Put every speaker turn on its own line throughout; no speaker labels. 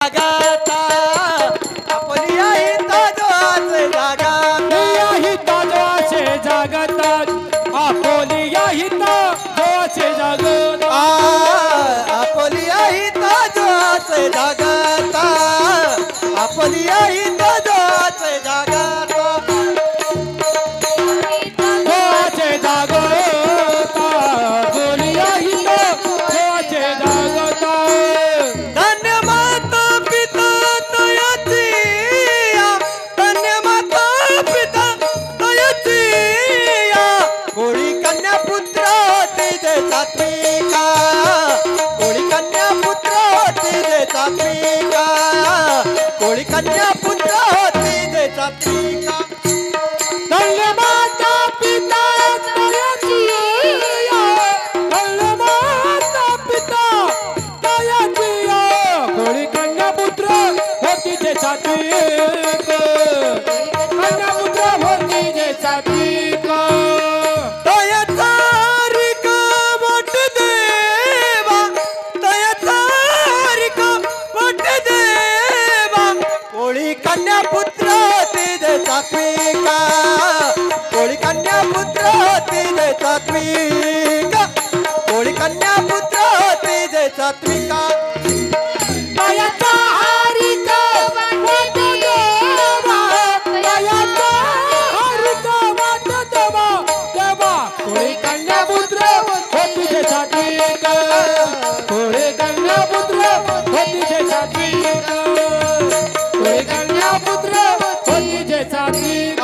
जागाता आपली आई ताजवाचे जागाता
ही ताजवाचे जागतात आपोली ही ताजवाचे जागतात
आपली आई ताजवाचे जागाता आपली आई ताजवाचे जागाता
गोवाचे जागतात आपोली ही ताजवाचे जागतात
धन्य माता पिता तयाची धन्य माता पिता तयाची कोळी कन्या पुत्र होती जे सात्विका कोळी कन्या पुत्र होती जे सात्विका कोळी कन्या पुत्र होती जे सात्विका
धन्य माता पिता तयाची धन्य माता पिता तयाची कोळी कन्या पुत्र होती जे सात्विक कन्या पुत्र होती जे सात्विक
तयाचा रिका मोठ देवा तयाचा रिका मोठ देवा कोळी कन्या पुत्र होती जे सात्विका कोळी कन्या पुत्र होती जे सात्विका कोळी कन्या पुत्र होती जे सात्विका
तयाचा हरिक वाट देवा तयाचा हरिक वाट देवा देवा कोळी कन्या पुत्र होती जे सात्विक कोळी कन्या पुत्र होती जे सात्विक कोळी कन्या पुत्र होती जे सात्विक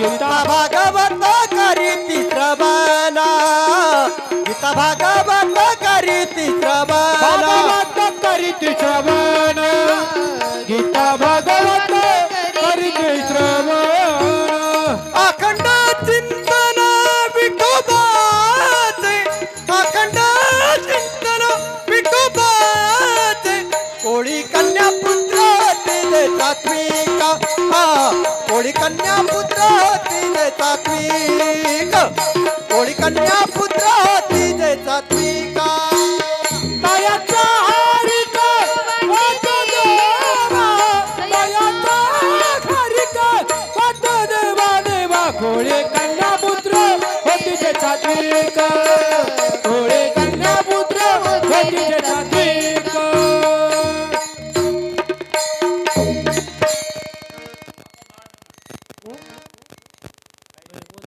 गीता भागवत करीती श्रवणा गीता भागवत करीती श्रवणा
भागवत करीती श्रवण गीता भागवत करीती श्रवण
अखंड चिंतन विठोबाचे अखंड चिंतन विठोबाचे कोळी कन्या पुत्र होती जे सात्विका कोळी कन्या पुत्र होती जे सात्विक कोळी कन्या पुत्र होती जे सात्विका
तयाचा हरिक वाट देवा तयाचा हरिक वाट देवा देवा कोळी कन्या पुत्र होती जे सात्विक